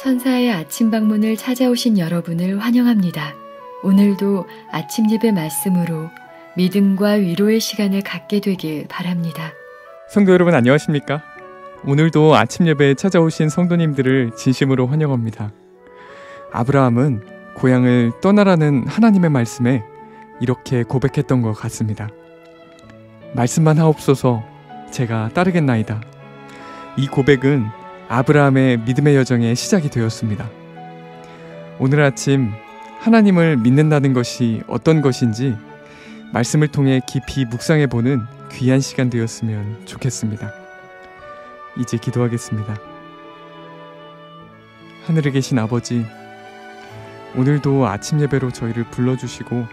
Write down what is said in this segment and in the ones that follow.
천사의 아침 방문을 찾아오신 여러분을 환영합니다. 오늘도 아침 예배 말씀으로 믿음과 위로의 시간을 갖게 되길 바랍니다. 성도 여러분 안녕하십니까? 오늘도 아침 예배에 찾아오신 성도님들을 진심으로 환영합니다. 아브라함은 고향을 떠나라는 하나님의 말씀에 이렇게 고백했던 것 같습니다. 말씀만 하옵소서 제가 따르겠나이다. 이 고백은 아브라함의 믿음의 여정의 시작이 되었습니다. 오늘 아침 하나님을 믿는다는 것이 어떤 것인지 말씀을 통해 깊이 묵상해보는 귀한 시간 되었으면 좋겠습니다. 이제 기도하겠습니다. 하늘에 계신 아버지, 오늘도 아침 예배로 저희를 불러주시고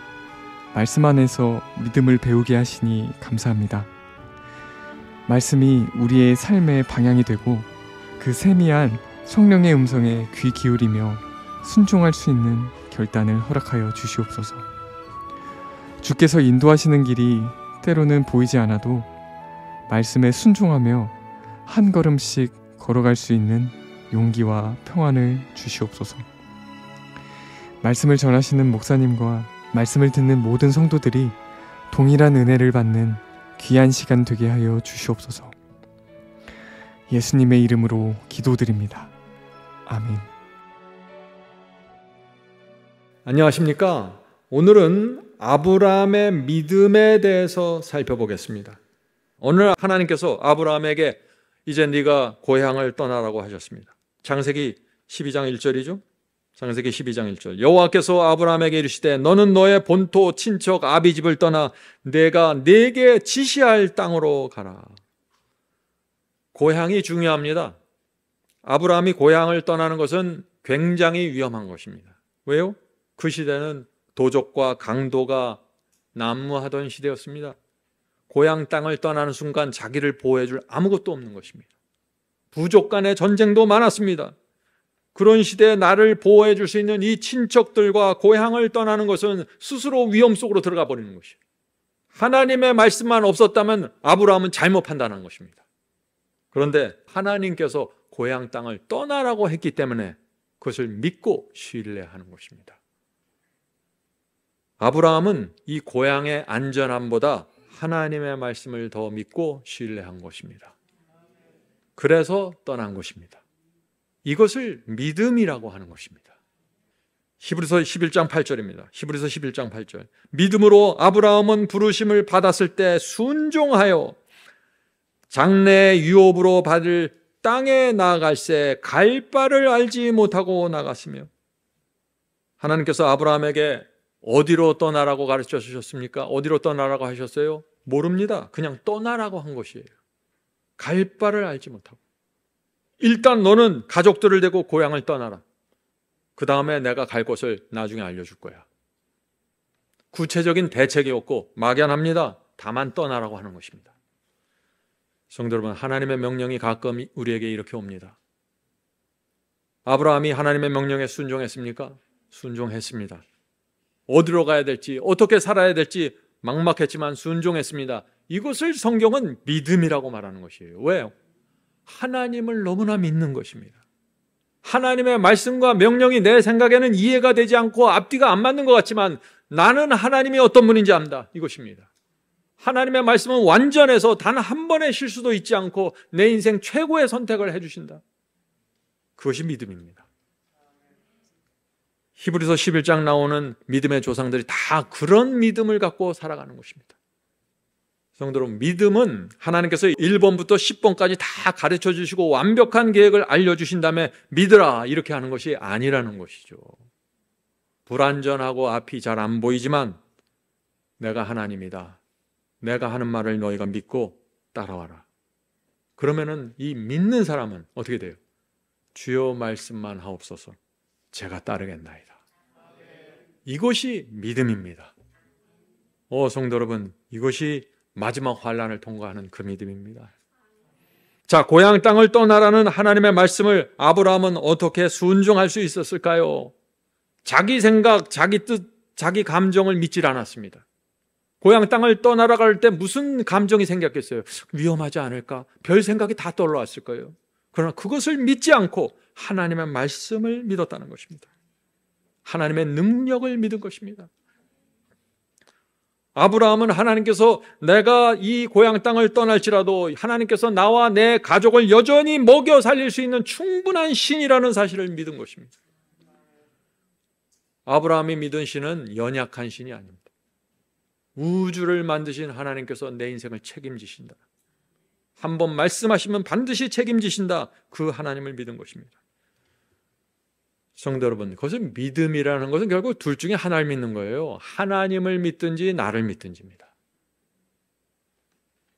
말씀 안에서 믿음을 배우게 하시니 감사합니다. 말씀이 우리의 삶의 방향이 되고 그 세미한 성령의 음성에 귀 기울이며 순종할 수 있는 결단을 허락하여 주시옵소서. 주께서 인도하시는 길이 때로는 보이지 않아도 말씀에 순종하며 한 걸음씩 걸어갈 수 있는 용기와 평안을 주시옵소서. 말씀을 전하시는 목사님과 말씀을 듣는 모든 성도들이 동일한 은혜를 받는 귀한 시간 되게 하여 주시옵소서. 예수님의 이름으로 기도드립니다. 아멘. 안녕하십니까? 오늘은 아브라함의 믿음에 대해서 살펴보겠습니다. 오늘 하나님께서 아브라함에게 이제 네가 고향을 떠나라고 하셨습니다. 창세기 12장 1절이죠. 창세기 12장 1절. 여호와께서 아브라함에게 이르시되 너는 너의 본토 친척 아비집을 떠나 내가 네게 지시할 땅으로 가라. 고향이 중요합니다. 아브라함이 고향을 떠나는 것은 굉장히 위험한 것입니다. 왜요? 그 시대는 도적과 강도가 난무하던 시대였습니다. 고향 땅을 떠나는 순간 자기를 보호해줄 아무것도 없는 것입니다. 부족 간의 전쟁도 많았습니다. 그런 시대에 나를 보호해줄 수 있는 이 친척들과 고향을 떠나는 것은 스스로 위험 속으로 들어가 버리는 것이에요. 하나님의 말씀만 없었다면 아브라함은 잘못 판단한 것입니다. 그런데 하나님께서 고향 땅을 떠나라고 했기 때문에 그것을 믿고 신뢰하는 것입니다. 아브라함은 이 고향의 안전함보다 하나님의 말씀을 더 믿고 신뢰한 것입니다. 그래서 떠난 것입니다. 이것을 믿음이라고 하는 것입니다. 히브리서 11장 8절입니다. 히브리서 11장 8절. 믿음으로 아브라함은 부르심을 받았을 때 순종하여 장래 유업으로 받을 땅에 나아갈새 갈 바를 알지 못하고 나갔으며. 하나님께서 아브라함에게 어디로 떠나라고 가르쳐 주셨습니까? 어디로 떠나라고 하셨어요? 모릅니다. 그냥 떠나라고 한 것이에요. 갈 바를 알지 못하고. 일단 너는 가족들을 데리고 고향을 떠나라. 그 다음에 내가 갈 곳을 나중에 알려줄 거야. 구체적인 대책이 없고 막연합니다. 다만 떠나라고 하는 것입니다. 성도 여러분, 하나님의 명령이 가끔 우리에게 이렇게 옵니다. 아브라함이 하나님의 명령에 순종했습니까? 순종했습니다. 어디로 가야 될지, 어떻게 살아야 될지 막막했지만 순종했습니다. 이것을 성경은 믿음이라고 말하는 것이에요. 왜요? 하나님을 너무나 믿는 것입니다. 하나님의 말씀과 명령이 내 생각에는 이해가 되지 않고 앞뒤가 안 맞는 것 같지만 나는 하나님이 어떤 분인지 압니다. 이것입니다. 하나님의 말씀은 완전해서 단 한 번의 실수도 있지 않고 내 인생 최고의 선택을 해주신다. 그것이 믿음입니다. 히브리서 11장 나오는 믿음의 조상들이 다 그런 믿음을 갖고 살아가는 것입니다. 성도 여러분, 믿음은 하나님께서 1번부터 10번까지 다 가르쳐 주시고 완벽한 계획을 알려주신 다음에 믿으라 이렇게 하는 것이 아니라는 것이죠. 불완전하고 앞이 잘 안 보이지만 내가 하나님이다. 내가 하는 말을 너희가 믿고 따라와라. 그러면은 이 믿는 사람은 어떻게 돼요? 주여 말씀만 하옵소서 제가 따르겠나이다. 이것이 믿음입니다. 성도 여러분, 이것이 마지막 환난을 통과하는 그 믿음입니다. 자, 고향 땅을 떠나라는 하나님의 말씀을 아브라함은 어떻게 순종할 수 있었을까요? 자기 생각, 자기 뜻, 자기 감정을 믿질 않았습니다. 고향 땅을 떠나러 갈 때 무슨 감정이 생겼겠어요? 위험하지 않을까? 별 생각이 다 떠올라왔을 거예요. 그러나 그것을 믿지 않고 하나님의 말씀을 믿었다는 것입니다. 하나님의 능력을 믿은 것입니다. 아브라함은 하나님께서 내가 이 고향 땅을 떠날지라도 하나님께서 나와 내 가족을 여전히 먹여 살릴 수 있는 충분한 신이라는 사실을 믿은 것입니다. 아브라함이 믿은 신은 연약한 신이 아닙니다. 우주를 만드신 하나님께서 내 인생을 책임지신다. 한번 말씀하시면 반드시 책임지신다. 그 하나님을 믿은 것입니다. 성도 여러분, 그것은 믿음이라는 것은 결국 둘 중에 하나를 믿는 거예요. 하나님을 믿든지 나를 믿든지입니다.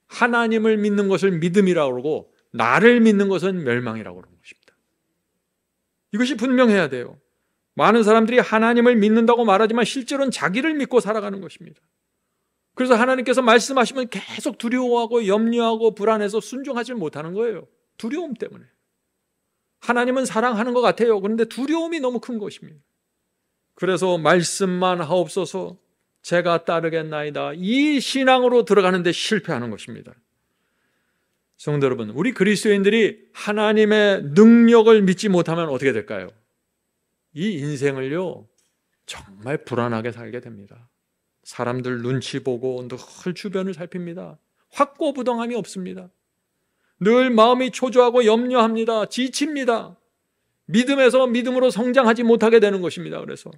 하나님을 믿는 것을 믿음이라고 그러고 나를 믿는 것은 멸망이라고 그러는 것입니다. 이것이 분명해야 돼요. 많은 사람들이 하나님을 믿는다고 말하지만 실제로는 자기를 믿고 살아가는 것입니다. 그래서 하나님께서 말씀하시면 계속 두려워하고 염려하고 불안해서 순종하지 못하는 거예요. 두려움 때문에. 하나님은 사랑하는 것 같아요. 그런데 두려움이 너무 큰 것입니다. 그래서 말씀만 하옵소서 제가 따르겠나이다. 이 신앙으로 들어가는데 실패하는 것입니다. 성도 여러분, 우리 그리스도인들이 하나님의 능력을 믿지 못하면 어떻게 될까요? 이 인생을요, 정말 불안하게 살게 됩니다. 사람들 눈치 보고 늘 주변을 살핍니다. 확고부동함이 없습니다. 늘 마음이 초조하고 염려합니다. 지칩니다. 믿음에서 믿음으로 성장하지 못하게 되는 것입니다. 그래서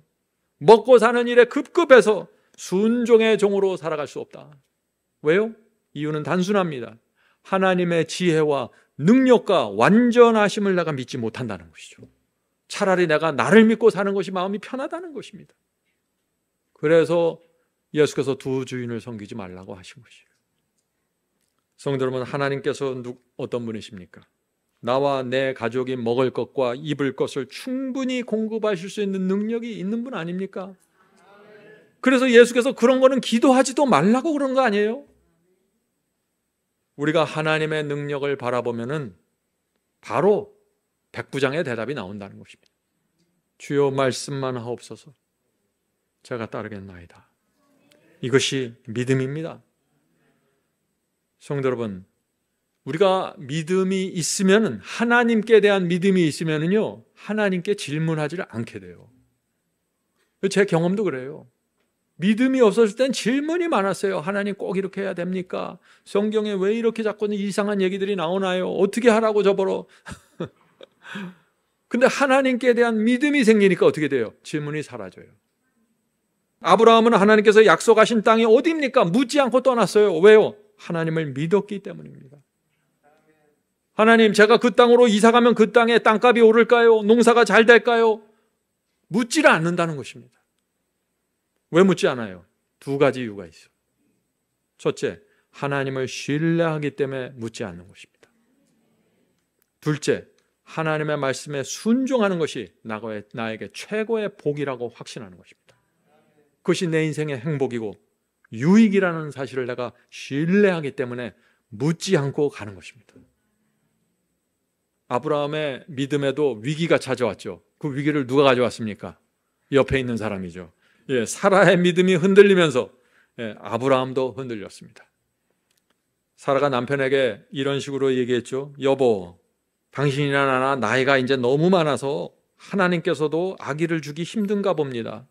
먹고 사는 일에 급급해서 순종의 종으로 살아갈 수 없다. 왜요? 이유는 단순합니다. 하나님의 지혜와 능력과 완전하심을 내가 믿지 못한다는 것이죠. 차라리 내가 나를 믿고 사는 것이 마음이 편하다는 것입니다. 그래서 예수께서 두 주인을 섬기지 말라고 하신 것이에요. 성도 여러분, 하나님께서 어떤 분이십니까? 나와 내 가족이 먹을 것과 입을 것을 충분히 공급하실 수 있는 능력이 있는 분 아닙니까? 그래서 예수께서 그런 거는 기도하지도 말라고 그런 거 아니에요? 우리가 하나님의 능력을 바라보면은 바로 백부장의 대답이 나온다는 것입니다. 주여 말씀만 하옵소서 제가 따르겠나이다. 이것이 믿음입니다. 성도 여러분, 우리가 믿음이 있으면, 하나님께 대한 믿음이 있으면요, 하나님께 질문하지를 않게 돼요. 제 경험도 그래요. 믿음이 없었을 땐 질문이 많았어요. 하나님 꼭 이렇게 해야 됩니까? 성경에 왜 이렇게 자꾸 이상한 얘기들이 나오나요? 어떻게 하라고 저보러? 근데 하나님께 대한 믿음이 생기니까 어떻게 돼요? 질문이 사라져요. 아브라함은 하나님께서 약속하신 땅이 어디입니까? 묻지 않고 떠났어요. 왜요? 하나님을 믿었기 때문입니다. 하나님, 제가 그 땅으로 이사가면 그 땅에 땅값이 오를까요? 농사가 잘 될까요? 묻지를 않는다는 것입니다. 왜 묻지 않아요? 두 가지 이유가 있어요. 첫째, 하나님을 신뢰하기 때문에 묻지 않는 것입니다. 둘째, 하나님의 말씀에 순종하는 것이 나에게 최고의 복이라고 확신하는 것입니다. 그것이 내 인생의 행복이고 유익이라는 사실을 내가 신뢰하기 때문에 묻지 않고 가는 것입니다. 아브라함의 믿음에도 위기가 찾아왔죠. 그 위기를 누가 가져왔습니까? 옆에 있는 사람이죠. 사라의 믿음이 흔들리면서 아브라함도 흔들렸습니다. 사라가 남편에게 이런 식으로 얘기했죠. 여보, 당신이나 나이가 이제 너무 많아서 하나님께서도 아기를 주기 힘든가 봅니다.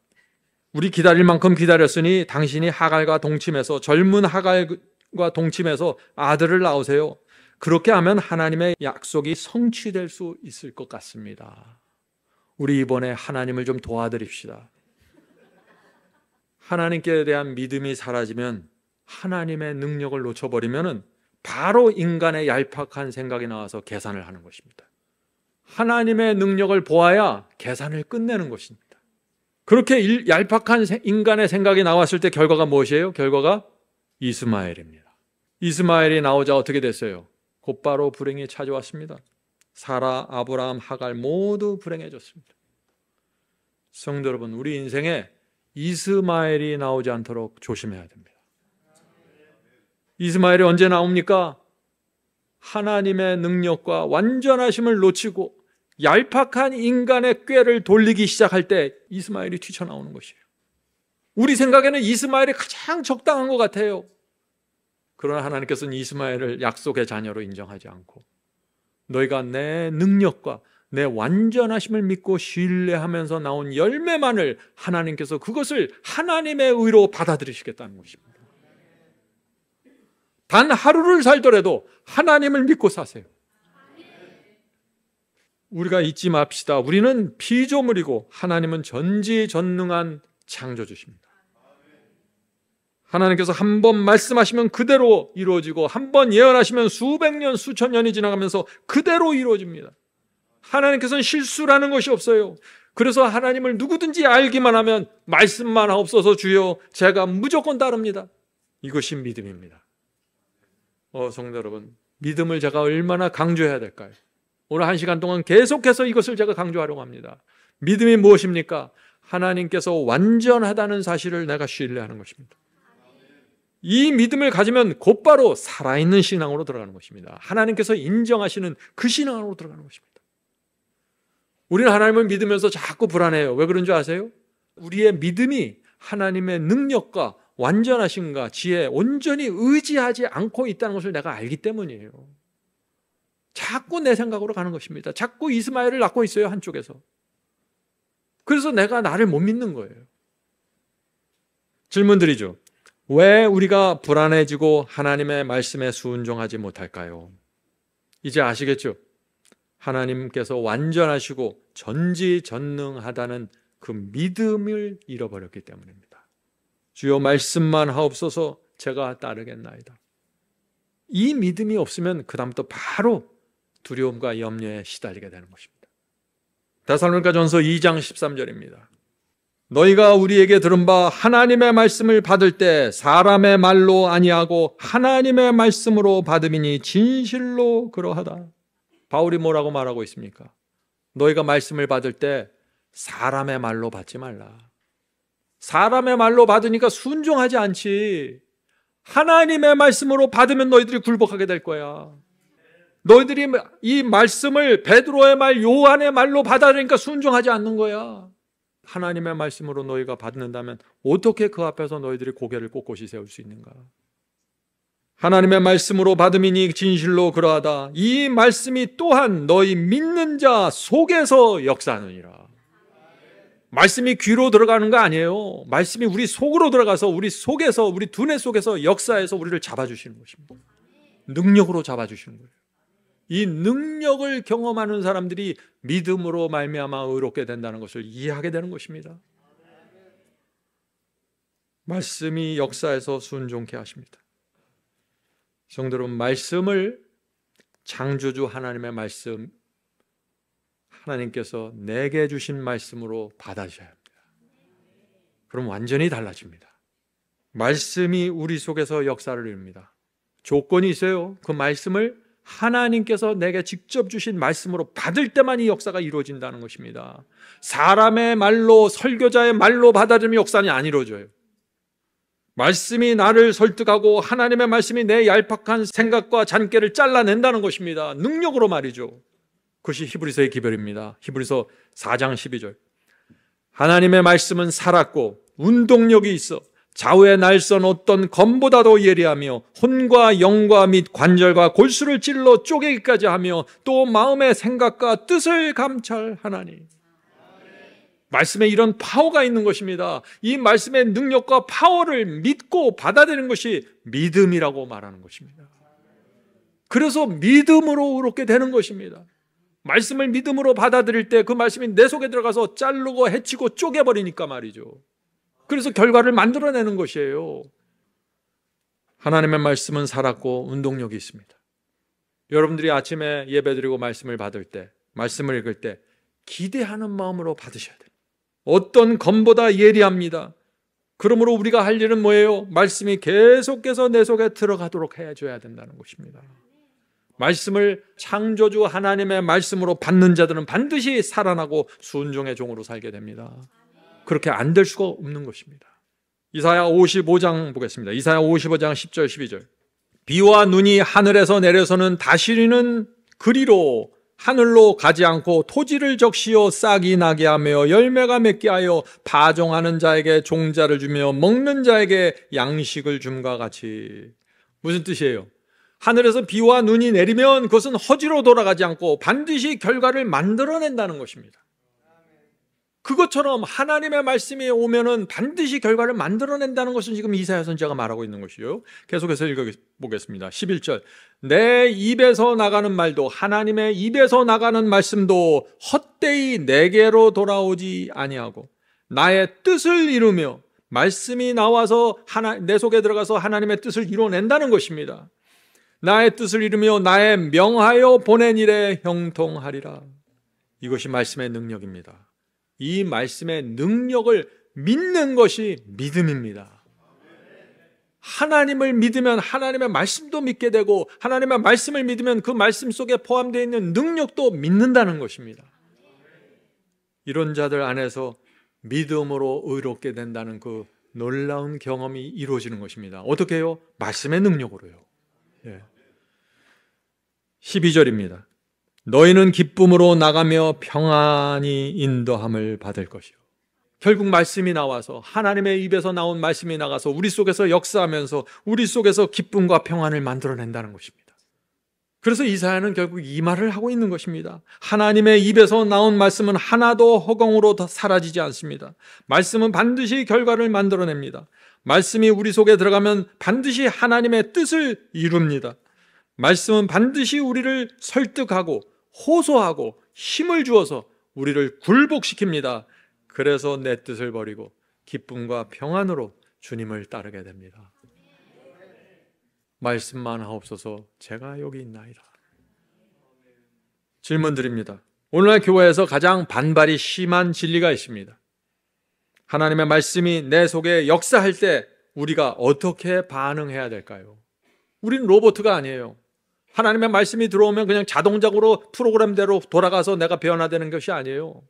우리 기다릴 만큼 기다렸으니 당신이 하갈과 동침해서, 젊은 하갈과 동침해서 아들을 낳으세요. 그렇게 하면 하나님의 약속이 성취될 수 있을 것 같습니다. 우리 이번에 하나님을 좀 도와드립시다. 하나님께 대한 믿음이 사라지면, 하나님의 능력을 놓쳐버리면 바로 인간의 얄팍한 생각이 나와서 계산을 하는 것입니다. 하나님의 능력을 보아야 계산을 끝내는 것입니다. 그렇게 얄팍한 인간의 생각이 나왔을 때 결과가 무엇이에요? 결과가 이스마엘입니다. 이스마엘이 나오자 어떻게 됐어요? 곧바로 불행이 찾아왔습니다. 사라, 아브라함, 하갈 모두 불행해졌습니다. 성도 여러분, 우리 인생에 이스마엘이 나오지 않도록 조심해야 됩니다. 이스마엘이 언제 나옵니까? 하나님의 능력과 완전하심을 놓치고 얄팍한 인간의 꾀를 돌리기 시작할 때 이스마엘이 튀쳐나오는 것이에요. 우리 생각에는 이스마엘이 가장 적당한 것 같아요. 그러나 하나님께서는 이스마엘을 약속의 자녀로 인정하지 않고 너희가 내 능력과 내 완전하심을 믿고 신뢰하면서 나온 열매만을 하나님께서 그것을 하나님의 의로 받아들이시겠다는 것입니다. 단 하루를 살더라도 하나님을 믿고 사세요. 우리가 잊지 맙시다. 우리는 피조물이고 하나님은 전지전능한 창조주십니다. 하나님께서 한 번 말씀하시면 그대로 이루어지고 한 번 예언하시면 수백 년, 수천 년이 지나가면서 그대로 이루어집니다. 하나님께서는 실수라는 것이 없어요. 그래서 하나님을 누구든지 알기만 하면 말씀만 없어서 주여 제가 무조건 따릅니다. 이것이 믿음입니다. 성도 여러분, 믿음을 제가 얼마나 강조해야 될까요? 오늘 1시간 동안 계속해서 이것을 제가 강조하려고 합니다. 믿음이 무엇입니까? 하나님께서 완전하다는 사실을 내가 신뢰하는 것입니다. 이 믿음을 가지면 곧바로 살아있는 신앙으로 들어가는 것입니다. 하나님께서 인정하시는 그 신앙으로 들어가는 것입니다. 우리는 하나님을 믿으면서 자꾸 불안해요. 왜 그런 줄 아세요? 우리의 믿음이 하나님의 능력과 완전하신가 지혜에 온전히 의지하지 않고 있다는 것을 내가 알기 때문이에요. 자꾸 내 생각으로 가는 것입니다. 자꾸 이스마엘을 낳고 있어요, 한쪽에서. 그래서 내가 나를 못 믿는 거예요. 질문 드리죠. 왜 우리가 불안해지고 하나님의 말씀에 순종하지 못할까요? 이제 아시겠죠? 하나님께서 완전하시고 전지전능하다는 그 믿음을 잃어버렸기 때문입니다. 주여 말씀만 하옵소서 제가 따르겠나이다. 이 믿음이 없으면 그 다음부터 바로 두려움과 염려에 시달리게 되는 것입니다. 데살로니가전서 2장 13절입니다. 너희가 우리에게 들은 바 하나님의 말씀을 받을 때 사람의 말로 아니하고 하나님의 말씀으로 받음이니 진실로 그러하다. 바울이 뭐라고 말하고 있습니까? 너희가 말씀을 받을 때 사람의 말로 받지 말라. 사람의 말로 받으니까 순종하지 않지. 하나님의 말씀으로 받으면 너희들이 굴복하게 될 거야. 너희들이 이 말씀을 베드로의 말, 요한의 말로 받아들이니까 순종하지 않는 거야. 하나님의 말씀으로 너희가 받는다면 어떻게 그 앞에서 너희들이 고개를 꼿꼿이 세울 수 있는가? 하나님의 말씀으로 받음이니 진실로 그러하다. 이 말씀이 또한 너희 믿는 자 속에서 역사하느니라. 말씀이 귀로 들어가는 거 아니에요. 말씀이 우리 속으로 들어가서 우리 속에서, 우리 두뇌 속에서 역사해서 우리를 잡아주시는 것입니다. 능력으로 잡아주시는 거예요. 이 능력을 경험하는 사람들이 믿음으로 말미암아 의롭게 된다는 것을 이해하게 되는 것입니다. 말씀이 역사해서 순종케 하십니다. 성도 여러분, 말씀을 창조주 하나님의 말씀, 하나님께서 내게 주신 말씀으로 받아주셔야 합니다. 그럼 완전히 달라집니다. 말씀이 우리 속에서 역사를 이룹니다. 조건이 있어요. 그 말씀을 하나님께서 내게 직접 주신 말씀으로 받을 때만 이 역사가 이루어진다는 것입니다. 사람의 말로, 설교자의 말로 받아들이면 역사는 안 이루어져요. 말씀이 나를 설득하고 하나님의 말씀이 내 얄팍한 생각과 잔꾀를 잘라낸다는 것입니다. 능력으로 말이죠. 그것이 히브리서의 기별입니다. 히브리서 4장 12절. 하나님의 말씀은 살았고 운동력이 있어 좌우의 날선 어떤 검보다도 예리하며 혼과 영과 및 관절과 골수를 찔러 쪼개기까지 하며 또 마음의 생각과 뜻을 감찰하나니. 말씀에 이런 파워가 있는 것입니다. 이 말씀의 능력과 파워를 믿고 받아들이는 것이 믿음이라고 말하는 것입니다. 그래서 믿음으로 의롭게 되는 것입니다. 말씀을 믿음으로 받아들일 때 그 말씀이 내 속에 들어가서 자르고 해치고 쪼개버리니까 말이죠. 그래서 결과를 만들어내는 것이에요. 하나님의 말씀은 살았고 운동력이 있습니다. 여러분들이 아침에 예배드리고 말씀을 받을 때, 말씀을 읽을 때 기대하는 마음으로 받으셔야 돼요. 어떤 검보다 예리합니다. 그러므로 우리가 할 일은 뭐예요? 말씀이 계속해서 내 속에 들어가도록 해줘야 된다는 것입니다. 말씀을 창조주 하나님의 말씀으로 받는 자들은 반드시 살아나고 순종의 종으로 살게 됩니다. 그렇게 안 될 수가 없는 것입니다. 이사야 55장 보겠습니다. 이사야 55장 10절 12절. 비와 눈이 하늘에서 내려서는 다스리는 그리로 하늘로 가지 않고 토지를 적시어 싹이 나게 하며 열매가 맺게 하여 파종하는 자에게 종자를 주며 먹는 자에게 양식을 줌과 같이. 무슨 뜻이에요? 하늘에서 비와 눈이 내리면 그것은 허지로 돌아가지 않고 반드시 결과를 만들어낸다는 것입니다. 그것처럼 하나님의 말씀이 오면은 반드시 결과를 만들어낸다는 것은 지금 이사야 선지자가 말하고 있는 것이요. 계속해서 읽어보겠습니다. 11절. 내 입에서 나가는 말도 하나님의 입에서 나가는 말씀도 헛되이 내게로 돌아오지 아니하고 나의 뜻을 이루며 말씀이 나와서 내 속에 들어가서 하나님의 뜻을 이뤄낸다는 것입니다. 나의 뜻을 이루며 나의 명하여 보낸 일에 형통하리라. 이것이 말씀의 능력입니다. 이 말씀의 능력을 믿는 것이 믿음입니다. 하나님을 믿으면 하나님의 말씀도 믿게 되고 하나님의 말씀을 믿으면 그 말씀 속에 포함되어 있는 능력도 믿는다는 것입니다. 이런 자들 안에서 믿음으로 의롭게 된다는 그 놀라운 경험이 이루어지는 것입니다. 어떻게 해요? 말씀의 능력으로요. 12절입니다. 너희는 기쁨으로 나가며 평안히 인도함을 받을 것이요. 결국 말씀이 나와서 하나님의 입에서 나온 말씀이 나가서 우리 속에서 역사하면서 우리 속에서 기쁨과 평안을 만들어낸다는 것입니다. 그래서 이사야는 결국 이 말을 하고 있는 것입니다. 하나님의 입에서 나온 말씀은 하나도 허공으로 사라지지 않습니다. 말씀은 반드시 결과를 만들어냅니다. 말씀이 우리 속에 들어가면 반드시 하나님의 뜻을 이룹니다. 말씀은 반드시 우리를 설득하고 호소하고 힘을 주어서 우리를 굴복시킵니다. 그래서 내 뜻을 버리고 기쁨과 평안으로 주님을 따르게 됩니다. 말씀만 하옵소서 제가 여기 있나이다. 질문 드립니다. 오늘날 교회에서 가장 반발이 심한 진리가 있습니다. 하나님의 말씀이 내 속에 역사할 때 우리가 어떻게 반응해야 될까요? 우린 로봇가 아니에요. 하나님의 말씀이 들어오면 그냥 자동적으로 프로그램대로 돌아가서 내가 변화되는 것이 아니에요.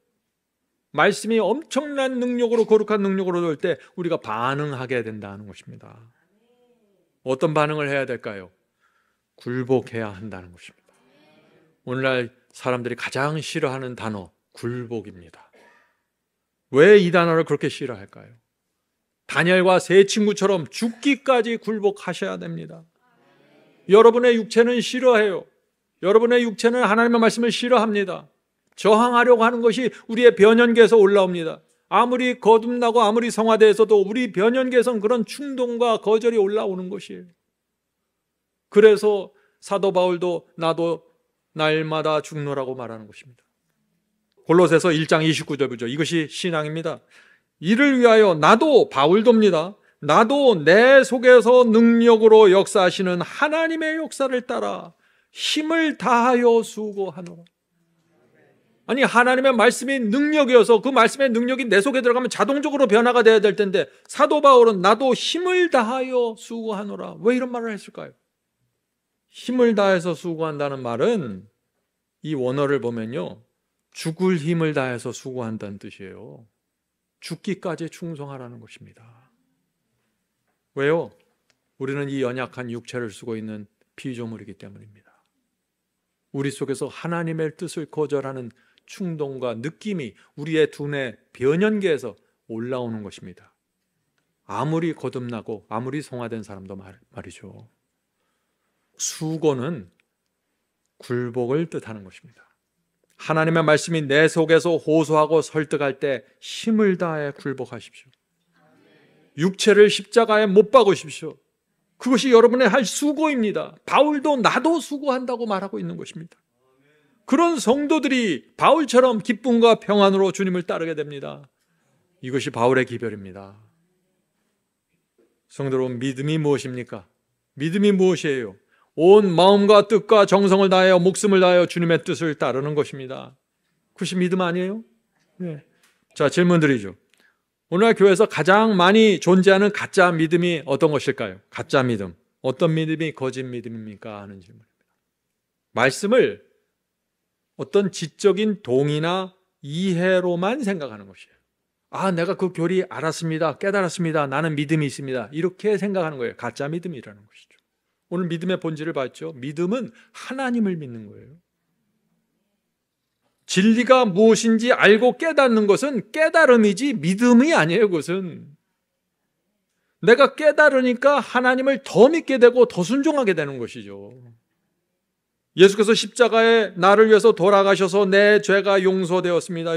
말씀이 엄청난 능력으로, 거룩한 능력으로 올 때 우리가 반응하게 된다는 것입니다. 어떤 반응을 해야 될까요? 굴복해야 한다는 것입니다. 오늘날 사람들이 가장 싫어하는 단어, 굴복입니다. 왜 이 단어를 그렇게 싫어할까요? 다니엘과 세 친구처럼 죽기까지 굴복하셔야 됩니다. 여러분의 육체는 싫어해요. 여러분의 육체는 하나님의 말씀을 싫어합니다. 저항하려고 하는 것이 우리의 변연계에서 올라옵니다. 아무리 거듭나고 아무리 성화돼서도 우리 변연계에서는 그런 충동과 거절이 올라오는 것이에요. 그래서 사도 바울도 나도 날마다 죽노라고 말하는 것입니다. 골로새서 1장 29절 보죠. 이것이 신앙입니다. 이를 위하여 나도 바울도입니다. 나도 내 속에서 능력으로 역사하시는 하나님의 역사를 따라 힘을 다하여 수고하노라. 아니, 하나님의 말씀이 능력이어서 그 말씀의 능력이 내 속에 들어가면 자동적으로 변화가 돼야 될 텐데 사도 바울은 나도 힘을 다하여 수고하노라. 왜 이런 말을 했을까요? 힘을 다해서 수고한다는 말은 이 원어를 보면요, 죽을 힘을 다해서 수고한다는 뜻이에요. 죽기까지 충성하라는 것입니다. 왜요? 우리는 이 연약한 육체를 쓰고 있는 피조물이기 때문입니다. 우리 속에서 하나님의 뜻을 거절하는 충동과 느낌이 우리의 두뇌 변연계에서 올라오는 것입니다. 아무리 거듭나고 아무리 성화된 사람도 말이죠. 수고는 굴복을 뜻하는 것입니다. 하나님의 말씀이 내 속에서 호소하고 설득할 때 힘을 다해 굴복하십시오. 육체를 십자가에 못 박으십시오. 그것이 여러분의 할 수고입니다. 바울도 나도 수고한다고 말하고 있는 것입니다. 그런 성도들이 바울처럼 기쁨과 평안으로 주님을 따르게 됩니다. 이것이 바울의 기별입니다. 성도 여러분, 믿음이 무엇입니까? 믿음이 무엇이에요? 온 마음과 뜻과 정성을 다하여 목숨을 다하여 주님의 뜻을 따르는 것입니다. 그것이 믿음 아니에요? 네. 자, 질문 드리죠. 오늘날 교회에서 가장 많이 존재하는 가짜 믿음이 어떤 것일까요? 가짜 믿음. 어떤 믿음이 거짓 믿음입니까? 하는 질문입니다. 말씀을 어떤 지적인 동의나 이해로만 생각하는 것이에요. 아, 내가 그 교리 알았습니다. 깨달았습니다. 나는 믿음이 있습니다. 이렇게 생각하는 거예요. 가짜 믿음이라는 것이죠. 오늘 믿음의 본질을 봤죠. 믿음은 하나님을 믿는 거예요. 진리가 무엇인지 알고 깨닫는 것은 깨달음이지 믿음이 아니에요. 그것은 내가 깨달으니까 하나님을 더 믿게 되고 더 순종하게 되는 것이죠. 예수께서 십자가에 나를 위해서 돌아가셔서 내 죄가 용서되었습니다.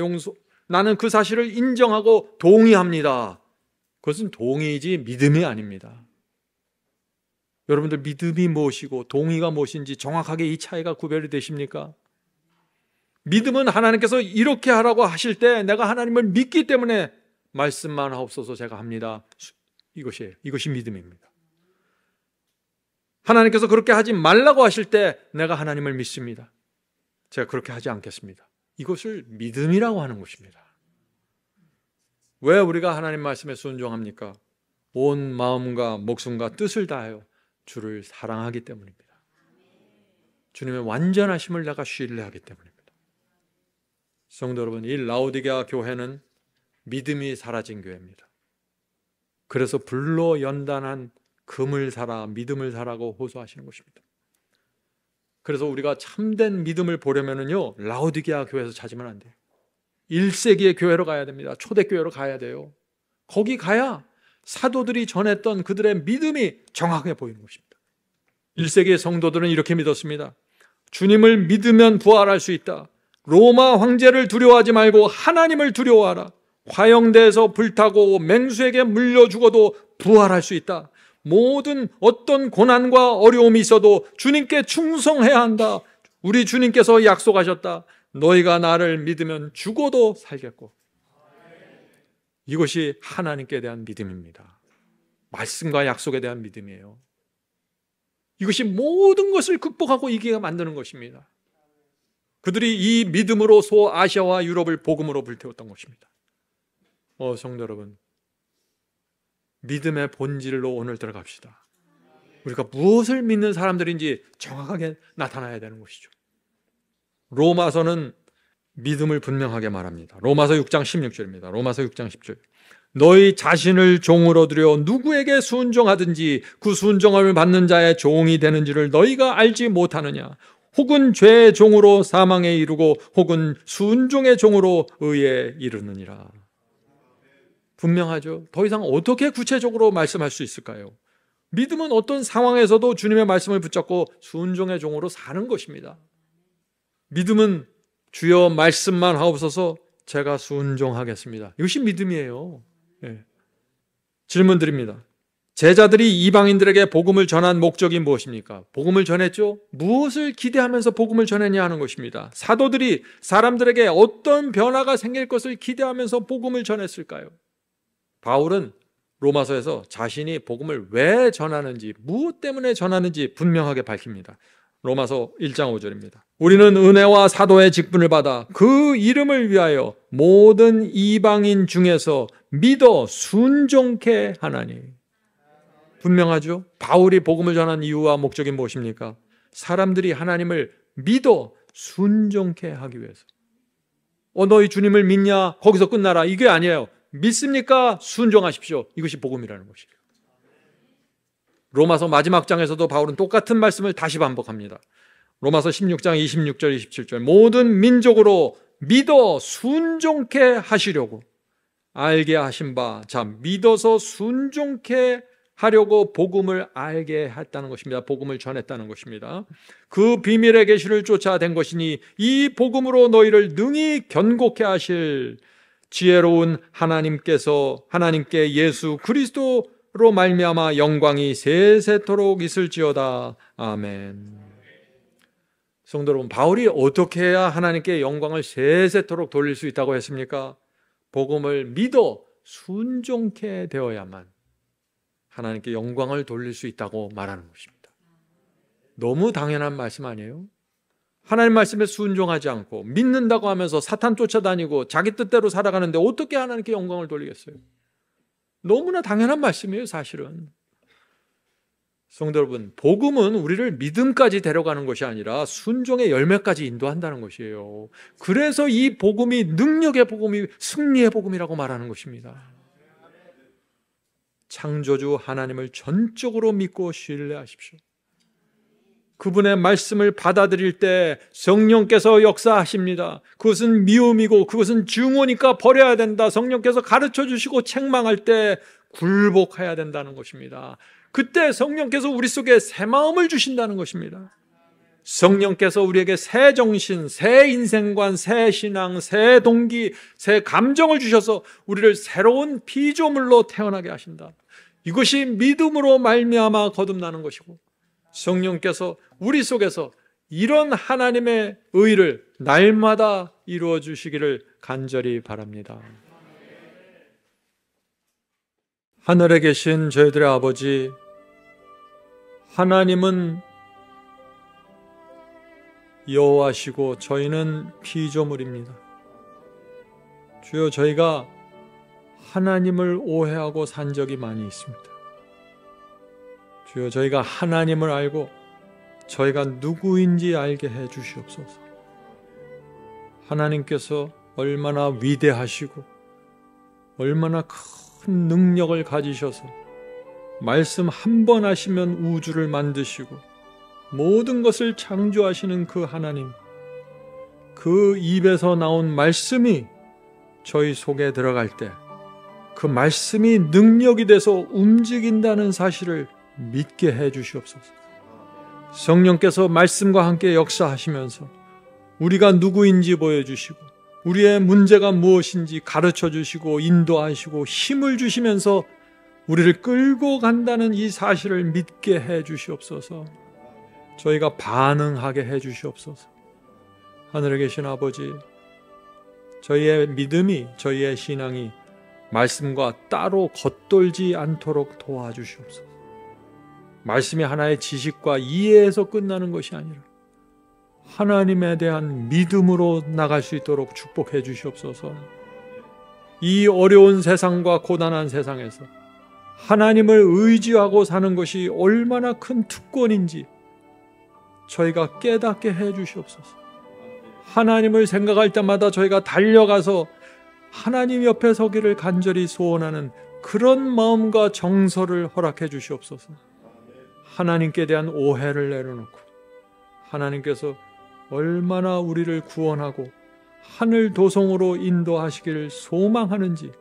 나는 그 사실을 인정하고 동의합니다. 그것은 동의이지 믿음이 아닙니다. 여러분들 믿음이 무엇이고 동의가 무엇인지 정확하게 이 차이가 구별이 되십니까? 믿음은 하나님께서 이렇게 하라고 하실 때 내가 하나님을 믿기 때문에 말씀만 하옵소서 제가 합니다. 이것이 믿음입니다. 하나님께서 그렇게 하지 말라고 하실 때 내가 하나님을 믿습니다. 제가 그렇게 하지 않겠습니다. 이것을 믿음이라고 하는 것입니다. 왜 우리가 하나님 말씀에 순종합니까? 온 마음과 목숨과 뜻을 다하여 주를 사랑하기 때문입니다. 주님의 완전하심을 내가 신뢰하기 때문입니다. 성도 여러분, 이 라오디게아 교회는 믿음이 사라진 교회입니다. 그래서 불로 연단한 금을 사라, 믿음을 사라고 호소하시는 것입니다. 그래서 우리가 참된 믿음을 보려면요, 라오디게아 교회에서 찾으면 안 돼요. 1세기의 교회로 가야 됩니다. 초대교회로 가야 돼요. 거기 가야 사도들이 전했던 그들의 믿음이 정확하게 보이는 것입니다. 1세기의 성도들은 이렇게 믿었습니다. 주님을 믿으면 부활할 수 있다. 로마 황제를 두려워하지 말고 하나님을 두려워하라. 화영대에서 불타고 맹수에게 물려 죽어도 부활할 수 있다. 모든 어떤 고난과 어려움이 있어도 주님께 충성해야 한다. 우리 주님께서 약속하셨다. 너희가 나를 믿으면 죽어도 살겠고. 이것이 하나님께 대한 믿음입니다. 말씀과 약속에 대한 믿음이에요. 이것이 모든 것을 극복하고 이기게 만드는 것입니다. 그들이 이 믿음으로 소아시아와 유럽을 복음으로 불태웠던 것입니다. 성도 여러분, 믿음의 본질로 오늘 들어갑시다. 우리가 무엇을 믿는 사람들인지 정확하게 나타나야 되는 것이죠. 로마서는 믿음을 분명하게 말합니다. 로마서 6장 16절입니다. 로마서 6장 10절. 너희 자신을 종으로 들여 누구에게 순종하든지 그 순종함을 받는 자의 종이 되는지를 너희가 알지 못하느냐. 혹은 죄의 종으로 사망에 이르고 혹은 순종의 종으로 의에 이르느니라. 분명하죠. 더 이상 어떻게 구체적으로 말씀할 수 있을까요? 믿음은 어떤 상황에서도 주님의 말씀을 붙잡고 순종의 종으로 사는 것입니다. 믿음은 주여 말씀만 하옵소서 제가 순종하겠습니다. 이것이 믿음이에요. 질문 드립니다. 제자들이 이방인들에게 복음을 전한 목적이 무엇입니까? 복음을 전했죠? 무엇을 기대하면서 복음을 전했냐 하는 것입니다. 사도들이 사람들에게 어떤 변화가 생길 것을 기대하면서 복음을 전했을까요? 바울은 로마서에서 자신이 복음을 왜 전하는지, 무엇 때문에 전하는지 분명하게 밝힙니다. 로마서 1장 5절입니다. 우리는 은혜와 사도의 직분을 받아 그 이름을 위하여 모든 이방인 중에서 믿어 순종케 하나니. 분명하죠? 바울이 복음을 전한 이유와 목적이 무엇입니까? 사람들이 하나님을 믿어 순종케 하기 위해서. 너희 주님을 믿냐? 거기서 끝나라. 이게 아니에요. 믿습니까? 순종하십시오. 이것이 복음이라는 것이에요. 로마서 마지막 장에서도 바울은 똑같은 말씀을 다시 반복합니다. 로마서 16장 26절 27절. 모든 민족으로 믿어 순종케 하시려고 알게 하신 바, 자, 믿어서 순종케 하려고 복음을 알게 했다는 것입니다. 복음을 전했다는 것입니다. 그 비밀의 계시를 쫓아낸 것이니 이 복음으로 너희를 능히 견고케 하실 지혜로운 하나님께 예수 그리스도로 말미암아 영광이 세세토록 있을지어다. 아멘. 성도 여러분, 바울이 어떻게 해야 하나님께 영광을 세세토록 돌릴 수 있다고 했습니까? 복음을 믿어 순종케 되어야만 하나님께 영광을 돌릴 수 있다고 말하는 것입니다. 너무 당연한 말씀 아니에요? 하나님 말씀에 순종하지 않고 믿는다고 하면서 사탄 쫓아다니고 자기 뜻대로 살아가는데 어떻게 하나님께 영광을 돌리겠어요? 너무나 당연한 말씀이에요, 사실은. 성도 여러분, 복음은 우리를 믿음까지 데려가는 것이 아니라 순종의 열매까지 인도한다는 것이에요. 그래서 이 복음이 능력의 복음이 승리의 복음이라고 말하는 것입니다. 창조주 하나님을 전적으로 믿고 신뢰하십시오. 그분의 말씀을 받아들일 때 성령께서 역사하십니다. 그것은 미움이고 그것은 증오니까 버려야 된다. 성령께서 가르쳐 주시고 책망할 때 굴복해야 된다는 것입니다. 그때 성령께서 우리 속에 새 마음을 주신다는 것입니다. 성령께서 우리에게 새 정신, 새 인생관, 새 신앙, 새 동기, 새 감정을 주셔서 우리를 새로운 피조물로 태어나게 하신다. 이것이 믿음으로 말미암아 거듭나는 것이고, 성령께서 우리 속에서 이런 하나님의 의를 날마다 이루어 주시기를 간절히 바랍니다. 하늘에 계신 저희들의 아버지, 하나님은 여호와시고 저희는 피조물입니다. 주여, 저희가 하나님을 오해하고 산 적이 많이 있습니다. 주여, 저희가 하나님을 알고 저희가 누구인지 알게 해 주시옵소서. 하나님께서 얼마나 위대하시고 얼마나 큰 능력을 가지셔서 말씀 한 번 하시면 우주를 만드시고 모든 것을 창조하시는 그 하나님, 그 입에서 나온 말씀이 저희 속에 들어갈 때 그 말씀이 능력이 돼서 움직인다는 사실을 믿게 해 주시옵소서. 성령께서 말씀과 함께 역사하시면서 우리가 누구인지 보여주시고 우리의 문제가 무엇인지 가르쳐 주시고 인도하시고 힘을 주시면서 우리를 끌고 간다는 이 사실을 믿게 해 주시옵소서. 저희가 반응하게 해 주시옵소서. 하늘에 계신 아버지, 저희의 믿음이, 저희의 신앙이 말씀과 따로 겉돌지 않도록 도와주시옵소서. 말씀이 하나의 지식과 이해에서 끝나는 것이 아니라 하나님에 대한 믿음으로 나갈 수 있도록 축복해 주시옵소서. 이 어려운 세상과 고단한 세상에서 하나님을 의지하고 사는 것이 얼마나 큰 특권인지 저희가 깨닫게 해 주시옵소서. 하나님을 생각할 때마다 저희가 달려가서 하나님 옆에 서기를 간절히 소원하는 그런 마음과 정서를 허락해 주시옵소서. 하나님께 대한 오해를 내려놓고 하나님께서 얼마나 우리를 구원하고 하늘 도성으로 인도하시기를 소망하는지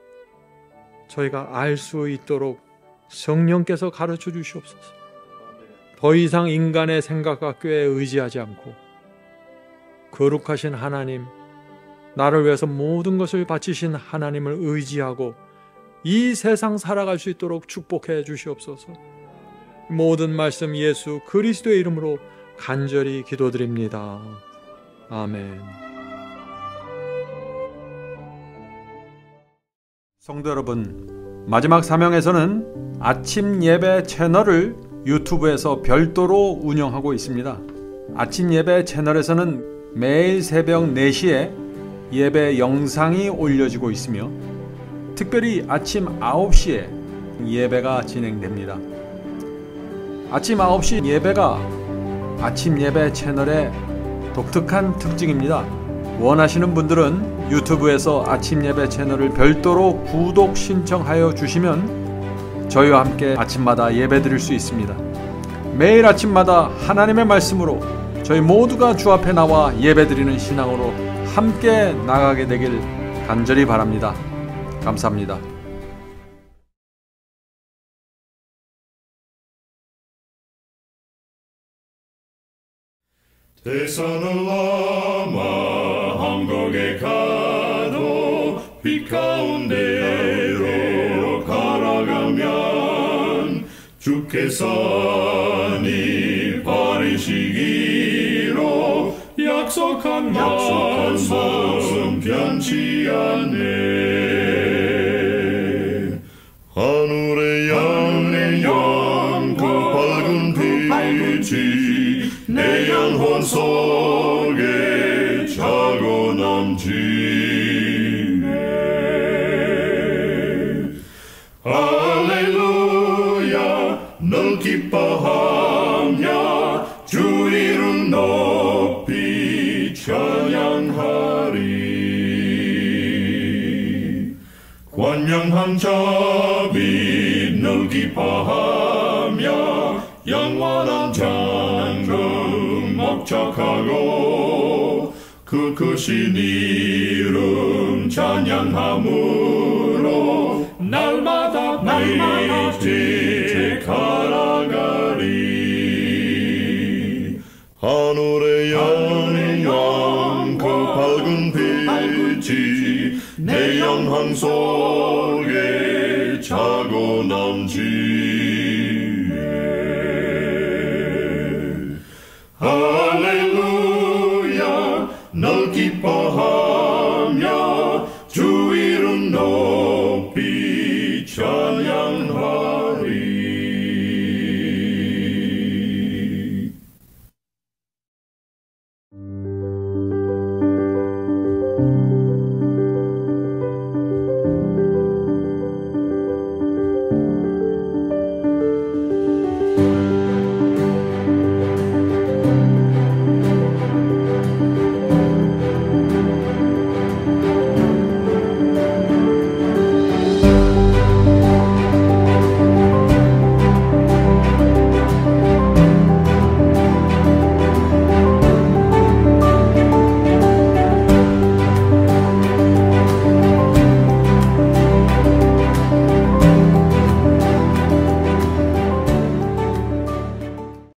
저희가 알 수 있도록 성령께서 가르쳐 주시옵소서. 더 이상 인간의 생각과 꾀에 의지하지 않고 거룩하신 하나님, 나를 위해서 모든 것을 바치신 하나님을 의지하고 이 세상 살아갈 수 있도록 축복해 주시옵소서. 모든 말씀 예수 그리스도의 이름으로 간절히 기도드립니다. 아멘. 성도 여러분, 마지막 사명에서는 아침 예배 채널을 유튜브에서 별도로 운영하고 있습니다. 아침 예배 채널에서는 매일 새벽 4시에 예배 영상이 올려지고 있으며 특별히 아침 9시에 예배가 진행됩니다. 아침 9시 예배가 아침 예배 채널의 독특한 특징입니다. 원하시는 분들은 유튜브에서 아침 예배 채널을 별도로 구독 신청하여 주시면 저희와 함께 아침마다 예배 드릴 수 있습니다. 매일 아침마다 하나님의 말씀으로 저희 모두가 주 앞에 나와 예배 드리는 신앙으로 함께 나가게 되길 간절히 바랍니다. 감사합니다. 대산을 넘어 한국에 가도 빛 가운데로 걸어가면 주께서 네 버리시기로 약속한 말씀 변치 않네. 하늘의 영 그 밝은 빛이 내 영혼 속에 차고 넘치네. 할렐루야 늘 기뻐하며 주 이름 높이 찬양하리. 권명한 자비 늘 기뻐하며 영원한 장군 적적하고 그 크신 이름 찬양함으로 날마다 걸어가리. 하늘의 영광 그 밝은 빛이 내 영혼 속에 차고 넘치네. 할렐루야 널 기뻐하며 주 이름 높이 찬양하리.